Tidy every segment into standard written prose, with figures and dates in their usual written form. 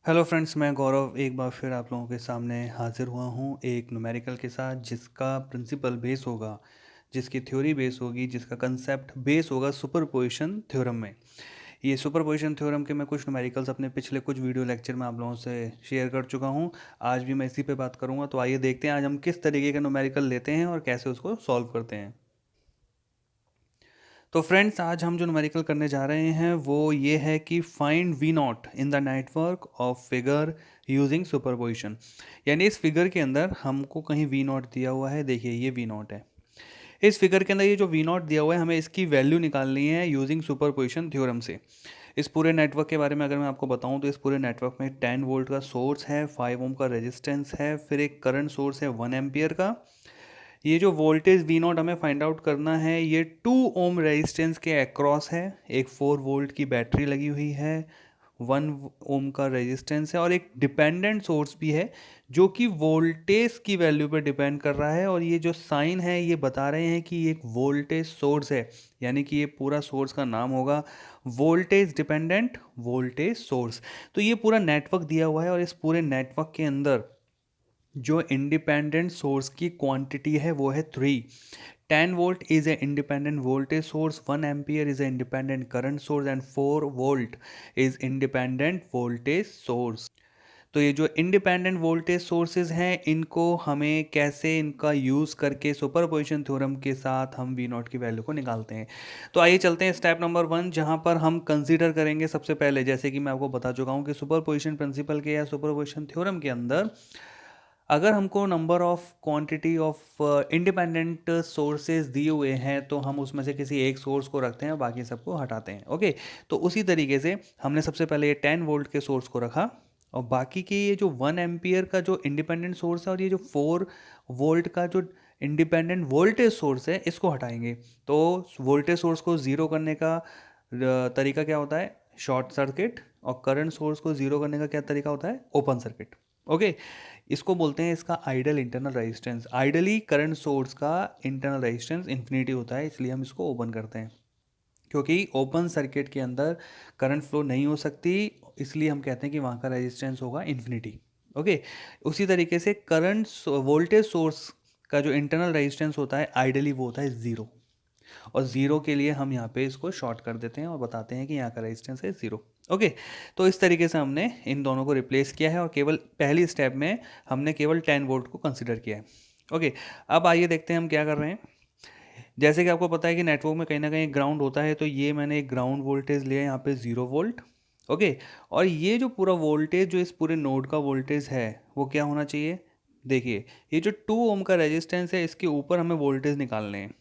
Hello friends, मैं गौरव एक बार फिर आप लोगों के सामने हाजिर हुआ हूँ एक न्यूमेरिकल के साथ जिसका प्रिंसिपल बेस होगा, जिसकी थ्योरी बेस होगी, जिसका कंसेप्ट बेस होगा सुपरपोजिशन थ्योरम में। ये सुपरपोजिशन थ्योरम के मैं कुछ न्यूमेरिकल्स अपने पिछले कुछ वीडियो लेक्चर में आप लोगों से शेयर कर चुका हूँ। आज भी मैं इसी पे बात करूँगा। तो आइए देखते हैं आज हम किस तरीके का न्यूमेरिकल लेते हैं और कैसे उसको सॉल्व करते हैं। तो फ्रेंड्स, आज हम जो न्यूमेरिकल करने जा रहे हैं वो ये है कि find V naught in the network of figure using superposition. यानी इस फिगर के अंदर हमको कहीं वी नॉट दिया हुआ है। देखिए, ये वी नॉट है। इस फिगर के अंदर ये जो वी नॉट दिया हुआ है, हमें इसकी वैल्यू निकालनी है यूजिंग सुपरपोजिशन थ्योरम से। इस पूरे नेटवर्क के बारे में अगर मैं आपको बताऊं तो इस पूरे नेटवर्क में 10 वोल्ट का सोर्स है, 5 ओम का रेजिस्टेंस है, फिर एक करंट सोर्स है 1 एम्पियर का। ये जो वोल्टेज वी नॉट हमें फाइंड आउट करना है, ये 2 ओम रेजिस्टेंस के अक्रॉस है। एक 4 वोल्ट की बैटरी लगी हुई है, 1 ओम का रेजिस्टेंस है और एक डिपेंडेंट सोर्स भी है जो कि वोल्टेज की वैल्यू पर डिपेंड कर रहा है। और ये जो साइन है ये बता रहे हैं कि ये एक वोल्टेज सोर्स है, यानी कि ये पूरा सोर्स का नाम होगा वोल्टेज डिपेंडेंट वोल्टेज सोर्स। तो ये पूरा नेटवर्क दिया हुआ है और इस पूरे नेटवर्क के अंदर जो इंडिपेंडेंट सोर्स की क्वांटिटी है वो है 3। 10 volt is a independent voltage source, 1 ampere is a independent current source and 4 volt is independent voltage source. तो ये जो इंडिपेंडेंट वोल्टेज सोर्सेज हैं, इनको हमें कैसे इनका यूज़ करके सुपरपोजिशन थ्योरम के साथ हम वी नॉट की वैल्यू को निकालते हैं। तो आइए चलते हैं स्टेप नंबर 1, जहाँ पर हम कंसीडर करेंगे सबसे पहले, जैसे कि मैं आपको बता चुका हूँ कि सुपरपोजिशन प्रिंसिपल के या सुपरपोजिशन थ्योरम के अंदर अगर हमको number of quantity of independent sources दिए हुए हैं तो हम उसमें से किसी एक सोर्स को रखते हैं और बाकी सबको हटाते हैं। ओके, तो उसी तरीके से हमने सबसे पहले ये 10 वोल्ट के सोर्स को रखा और बाकी की ये जो 1 एम्पियर का जो इंडिपेंडेंट सोर्स है और ये जो 4 वोल्ट का जो इंडिपेंडेंट वोल्टेज सोर्स है, इसको हटाएंगे। तो वोल्टेज सोर्स को ज़ीरो करने का तरीका क्या होता है? Short circuit. और करंट सोर्स को ज़ीरो करने का क्या तरीका होता है? Open circuit. ओके, इसको बोलते हैं इसका ideal internal resistance. Ideally current source का इंटरनल रेजिस्टेंस इन्फिनिटी होता है, इसलिए हम इसको ओपन करते हैं, क्योंकि ओपन सर्किट के अंदर करंट फ्लो नहीं हो सकती, इसलिए हम कहते हैं कि वहाँ का रेजिस्टेंस होगा इन्फिनिटी। ओके, उसी तरीके से करंट वोल्टेज सोर्स का जो इंटरनल रेजिस्टेंस होता है आइडली वो होता है ज़ीरो। और ज़ीरो के लिए हम यहाँ पे इसको शॉर्ट कर देते हैं और बताते हैं कि यहाँ का रेजिस्टेंस है ज़ीरो। ओके, तो इस तरीके से हमने इन दोनों को रिप्लेस किया है और केवल पहली स्टेप में हमने केवल 10 वोल्ट को कंसिडर किया है। ओके, अब आइए देखते हैं हम क्या कर रहे हैं। जैसे कि आपको पता है कि नेटवर्क में कहीं ना कहीं ग्राउंड होता है, तो ये मैंने एक ग्राउंड वोल्टेज लिया है यहाँ पे 0 वोल्ट। ओके, और ये जो पूरा वोल्टेज जो इस पूरे नोड का वोल्टेज है वो क्या होना चाहिए? देखिए, ये जो 2 ओम का रेजिस्टेंस है इसके ऊपर हमें वोल्टेज निकालने हैं।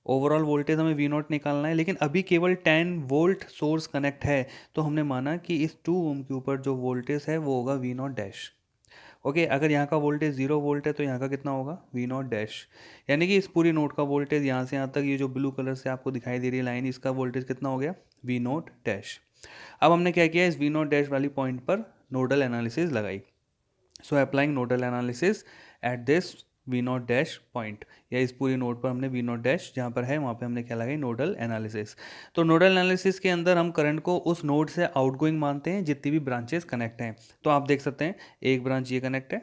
ओवरऑल वोल्टेज हमें वी नॉट निकालना है, लेकिन अभी केवल 10 वोल्ट सोर्स कनेक्ट है, तो हमने माना कि इस 2 ओम के ऊपर जो वोल्टेज है वो होगा वी नॉट डैश। ओके, अगर यहाँ का वोल्टेज 0 वोल्ट है तो यहाँ का कितना होगा? V naught dash. यानी कि इस पूरी नोड का वोल्टेज यहाँ से यहाँ तक, ये जो ब्लू कलर से आपको दिखाई दे रही है लाइन, इसका वोल्टेज कितना हो गया? V naught dash. अब हमने क्या किया, इस वी नॉट डैश वाली पॉइंट पर नोडल एनालिसिस लगाई। So applying nodal analysis at this V naught dash point, या इस पूरी नोड पर हमने वी नॉट डैश जहाँ पर है वहाँ पे हमने क्या लगाई? Nodal analysis. तो नोडल एनालिसिस के अंदर हम करंट को उस नोड से आउटगोइंग मानते हैं जितनी भी ब्रांचेस कनेक्ट हैं। तो आप देख सकते हैं एक ब्रांच ये कनेक्ट है,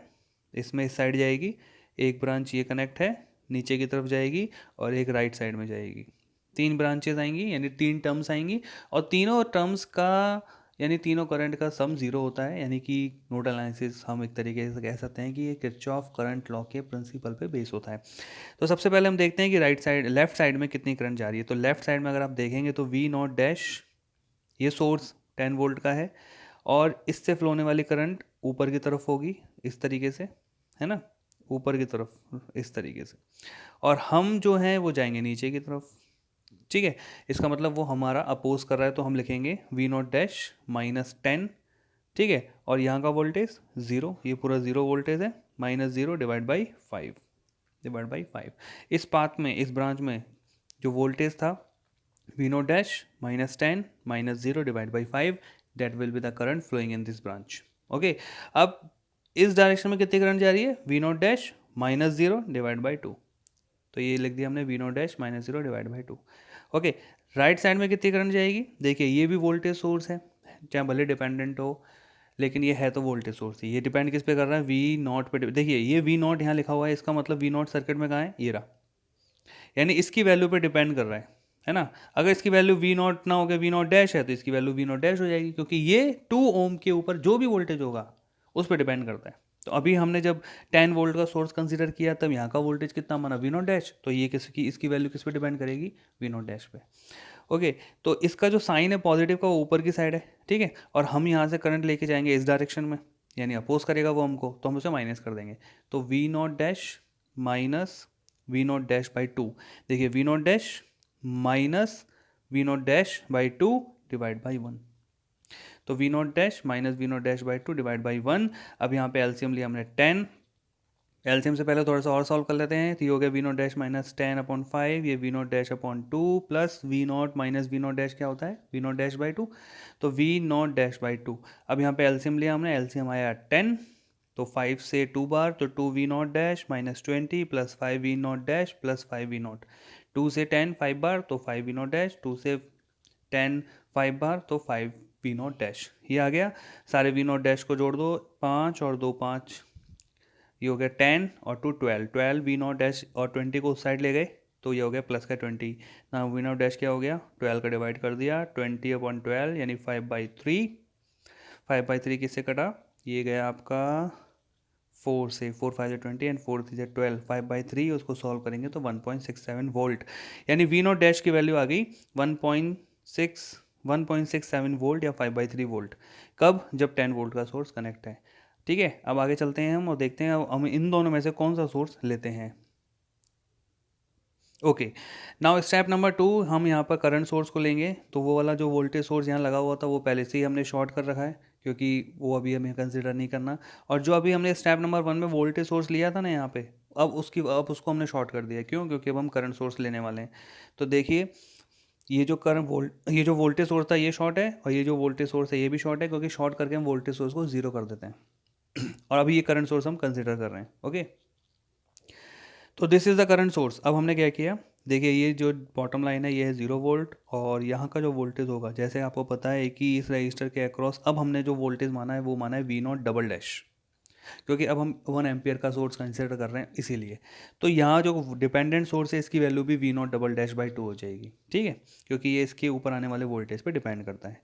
इसमें इस साइड जाएगी, एक ब्रांच ये कनेक्ट है, नीचे की तरफ जाएगी, और एक राइट साइड में जाएगी। 3 ब्रांचेस आएंगी, यानी 3 टर्म्स आएंगी, और तीनों टर्म्स का यानी तीनों करंट का सम जीरो होता है। यानी कि नोडल एनालिसिस हम एक तरीके से कह सकते हैं कि ये किरचॉफ करंट लॉ के प्रिंसिपल पे बेस होता है। तो सबसे पहले हम देखते हैं कि राइट साइड लेफ्ट साइड में कितनी करंट जा रही है। तो लेफ्ट साइड में अगर आप देखेंगे तो वी नॉट डैश, ये सोर्स 10 वोल्ट का है, और इससे फ्लो होने वाली करंट ऊपर की तरफ होगी इस तरीके से, है ना, ऊपर की तरफ इस तरीके से। और हम जो हैं वो जाएंगे नीचे की तरफ। ठीक है, इसका मतलब वो हमारा अपोज कर रहा है, तो हम लिखेंगे वी नॉट डैश -10। ठीक है, और यहाँ का वोल्टेज ज़ीरो, ये पूरा ज़ीरो वोल्टेज है, -0 डिवाइड बाई 5, इस पाथ में, इस ब्रांच में जो वोल्टेज था V naught dash -10 -0 divide by 5, that will be the current flowing in this branch. Okay, अब इस डायरेक्शन में कितनी करंट जा रही है? V naught dash -0 divide by 2। तो ये लिख दिया हमने V naught dash -0 divide by 2। Okay, right side में कितनी करंट जाएगी? देखिए, ये भी वोल्टेज सोर्स है, चाहे भले डिपेंडेंट हो, लेकिन ये है तो वोल्टेज सोर्स ही। ये डिपेंड किस पे कर रहा है, वी नॉट पे। देखिए ये वी नॉट यहाँ लिखा हुआ है, इसका मतलब वी नॉट सर्किट में कहाँ है, ये रहा, यानी इसकी वैल्यू पे डिपेंड कर रहा है ना। अगर इसकी वैल्यू वी नॉट ना हो के वी नॉट डैश है तो इसकी वैल्यू वी नॉट डैश हो जाएगी, क्योंकि ये 2 ओम के ऊपर जो भी वोल्टेज होगा उस पर डिपेंड करता है। तो अभी हमने जब 10 वोल्ट का सोर्स कंसीडर किया तब यहाँ का वोल्टेज कितना माना, वी नॉट डैश, तो ये किसकी, इसकी वैल्यू किस पे डिपेंड करेगी, वी नॉट डैश पे। ओके, तो इसका जो साइन है पॉजिटिव का वो ऊपर की साइड है, ठीक है, और हम यहाँ से करंट लेके जाएंगे इस डायरेक्शन में, यानी अपोज करेगा वो हमको, तो हम उसे माइनस कर देंगे। तो V naught dash minus V naught dash by two. देखिए V naught dash minus V naught dash by two divide by one. तो V naught dash minus V naught dash by two divide by one. अब यहाँ पे LCM लिया हमने 10, LCM से पहले थोड़ा सा और सॉल्व कर लेते हैं। तो ये हो गया वी नॉट डैश माइनस 10/5, ये V naught dash upon 2 plus V naught minus V naught dash क्या होता है, वी नॉट डैश बाई 2, तो वी नॉट डैश बाई 2। अब यहाँ पे एलसीएम लिया हमने, एलसीएम आया 10, तो 5 से 2 बार, तो 2 V naught dash minus 20 plus 5 V naught dash plus 5 V naught, 2 से 10 5 बार तो 5 वी नॉट डैश, 2 से 10 5 बार तो 5 वी नॉट डैश। ये आ गया, सारे वी नॉट डैश को जोड़ दो, 5 और 2 5, ये हो गया 10 और 2 12, 12 वी नॉट डैश और 20 को उस साइड ले गए, तो ये हो गया प्लस का 20 ना, वी नॉट डैश क्या हो गया, 12 का डिवाइड कर दिया, 20/12 यानी 5/3, 5/3 किससे कटा, ये गया आपका 4 से, 4 5 20 एंड 4 3 12, 5/3, उसको सॉल्व करेंगे तो 1.67 वोल्ट, यानी वी नॉट डैश की वैल्यू आ गई 1.67 वोल्ट या 5/3 वोल्ट। कब, जब 10 वोल्ट का सोर्स कनेक्ट है। ठीक है, अब आगे चलते हैं हम और देखते हैं अब हम इन दोनों में से कौन सा सोर्स लेते हैं। ओके, नाउ स्टेप नंबर 2, हम यहाँ पर करंट सोर्स को लेंगे। तो वो वाला जो वोल्टेज सोर्स यहाँ लगा हुआ था वो पहले से ही हमने शॉर्ट कर रखा है, क्योंकि वो अभी हमें कंसिडर नहीं करना। और जो अभी हमने स्टेप नंबर 1 में वोल्टेज सोर्स लिया था ना यहाँ पे, अब उसको हमने शॉर्ट कर दिया। क्यों, क्योंकि अब हम करंट सोर्स लेने वाले हैं। तो देखिए ये जो वोल्टेज सोर्स था ये शॉर्ट है, और ये जो वोल्टेज सोर्स है ये भी शॉर्ट है, क्योंकि शॉर्ट करके हम वोल्टेज सोर्स को जीरो कर देते हैं। और अभी ये करंट सोर्स हम कंसिडर कर रहे हैं। ओके, तो this is the current source. अब हमने क्या किया, देखिए ये जो बॉटम लाइन है ये है 0 वोल्ट, और यहाँ का जो वोल्टेज होगा, जैसे आपको पता है कि इस रजिस्टर के अक्रॉस अब हमने जो वोल्टेज माना है वो माना है वी नॉट डबल डैश, क्योंकि अब हम 1 एम्पियर का सोर्स कंसिडर कर रहे हैं इसीलिए। तो यहाँ जो डिपेंडेंट सोर्स है इसकी वैल्यू भी V naught double dash by 2 हो जाएगी, ठीक है, क्योंकि ये इसके ऊपर आने वाले वोल्टेज पे डिपेंड करता है।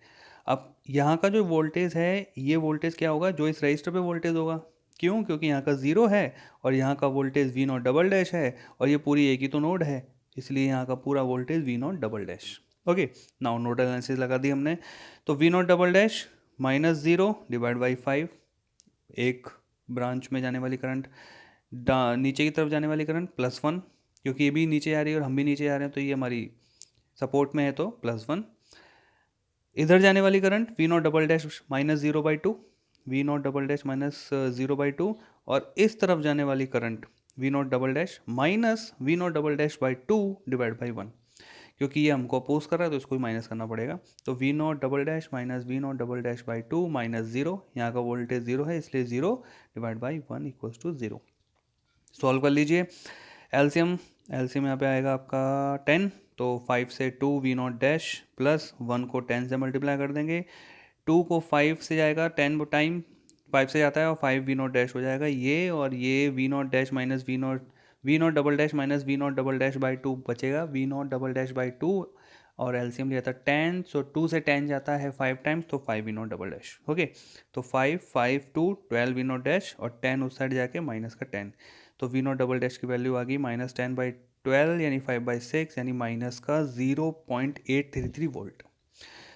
अब यहाँ का जो वोल्टेज है ये वोल्टेज क्या होगा, जो इस रजिस्टर पे वोल्टेज होगा। क्यों, क्योंकि यहाँ का 0 है और यहाँ का voltage V naught double dash है, और ये पूरी एक ही तो नोड है, इसलिए यहाँ का पूरा voltage V naught double dash. Okay, now nodal analysis लगा दी हमने। तो V naught double dash minus 0 divide by 5, एक ब्रांच में जाने वाली करंट, नीचे की तरफ जाने वाली करंट +1, क्योंकि ये भी नीचे आ रही है और हम भी नीचे आ रहे हैं, तो ये हमारी सपोर्ट में है तो +1। इधर जाने वाली current V naught double dash minus 0/2, V naught double dash minus 0/2, और इस तरफ जाने वाली current V naught double dash minus V naught double dash by 2 divide by 1, क्योंकि ये हमको अपोज कर रहा है तो इसको भी माइनस करना पड़ेगा। तो V naught double dash minus V naught double dash by 2 minus 0, यहाँ का वोल्टेज 0 है इसलिए 0 divide by 1 equals to 0। Solve कर लीजिए, एलसीएम एलसीएम यहाँ पे आएगा आपका 10, तो 5 से 2 वी नॉट डैश प्लस 1 को 10 से मल्टीप्लाई कर देंगे, 2 को 5 से जाएगा 10 टाइम 5 से जाता है, और 5 वी नॉट डैश हो जाएगा ये, और ये V naught dash minus V naught double dash minus V naught double dash by 2 बचेगा, V naught double dash by 2, और एलसीएम लिया था 10, सो 2 से 10 जाता है 5 टाइम्स, तो 5 V naught double dash. Okay, तो 5 5 2 12 वी नॉट डैश, और 10 उस साइड जाके माइनस का 10, तो वी नॉट डबल डैश की वैल्यू आ गई -10/12 यानी 5/6, यानी माइनस का 0.833 वोल्ट।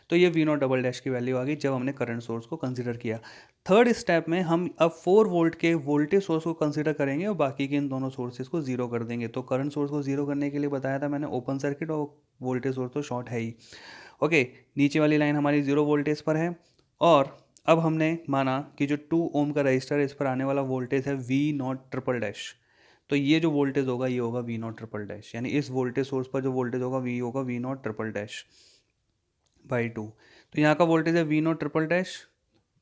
तो ये वी नॉट डबल डैश की वैल्यू आ गई जब हमने करंट सोर्स को कंसिडर किया। थर्ड स्टेप में हम अब 4 वोल्ट के वोल्टेज सोर्स को कंसिडर करेंगे और बाकी के इन दोनों सोर्सेज को जीरो कर देंगे। तो करंट सोर्स को जीरो करने के लिए बताया था मैंने ओपन सर्किट, और वोल्टेज सोर्स तो शॉर्ट है ही। ओके, नीचे वाली लाइन हमारी 0 वोल्टेज पर है, और अब हमने माना कि जो 2 ओम का रजिस्टर है इस पर आने वाला वोल्टेज है वी नॉट ट्रिपल डैश, तो ये जो वोल्टेज होगा ये होगा वी नॉट ट्रिपल डैश, यानी इस वोल्टेज सोर्स पर जो वोल्टेज होगा V naught triple dash by 2। तो यहाँ का वोल्टेज है वी नॉट ट्रिपल डैश,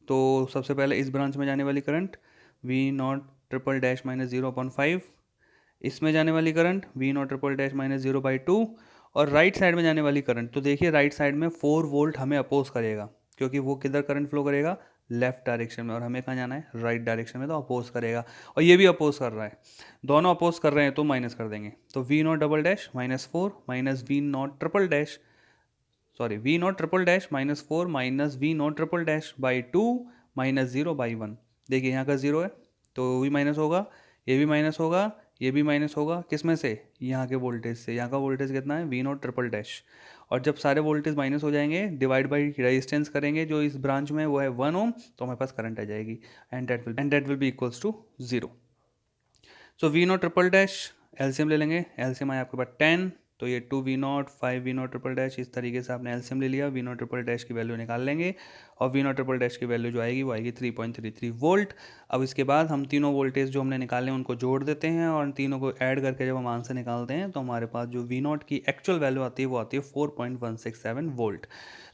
तो सबसे पहले इस ब्रांच में जाने वाली current V naught triple dash minus 0/5, इसमें जाने वाली current V naught triple dash minus 0/2, और राइट साइड में जाने वाली करंट, तो देखिए राइट साइड में 4 वोल्ट हमें अपोज करेगा, क्योंकि वो किधर करंट फ्लो करेगा, लेफ्ट डायरेक्शन में और हमें कहाँ जाना है, राइट डायरेक्शन में, तो अपोज करेगा और ये भी अपोज कर रहा है, दोनों अपोज कर रहे हैं तो माइनस कर देंगे। तो V naught double dash -4 minus V naught triple dash, sorry V naught triple dash -4 minus V naught triple dash by 2 -0/1। देखिए यहाँ का 0 है तो भी माइनस होगा, ये भी माइनस होगा, ये भी माइनस होगा, किस में से, यहाँ के वोल्टेज से। यहाँ का वोल्टेज कितना है, वी नॉट ट्रिपल डैश। और जब सारे वोल्टेज माइनस हो जाएंगे, डिवाइड बाई रेजिस्टेंस करेंगे जो इस ब्रांच में, वो है 1 ओम, तो हमारे पास करंट आ जाएगी and that will be equals to 0। So V naught triple dash LCM ले लेंगे, एलसीएम आया आपके पास 10, तो ये 2 V naught 5 V naught triple dash, इस तरीके से आपने एलसीएम ले लिया, वी नॉट ट्रिपल डैश की वैल्यू निकाल लेंगे और वी नॉट ट्रिपल डैश की वैल्यू जो आएगी वो आएगी 3.33 वोल्ट। अब इसके बाद हम तीनों वोल्टेज जो हमने निकाले उनको जोड़ देते हैं और इन तीनों को ऐड करके जब हम आंसर निकालते हैं तो हमारे पास जो वी नॉट की एक्चुअल वैल्यू आती है वो आती है 4.167 वोल्ट।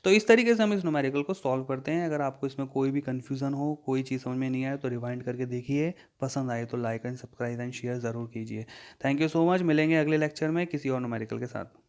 तो इस तरीके से हम इस न्यूमेरिकल को सॉल्व करते हैं। अगर आपको इसमें कोई भी कन्फ्यूज़न हो, कोई चीज़ समझ में नहीं आए तो रिवाइंड करके देखिए, पसंद आए तो like and subscribe and share ज़रूर कीजिए। थैंक यू सो मच, मिलेंगे अगले लेक्चर में किसी और न्यूमेरिकल के साथ।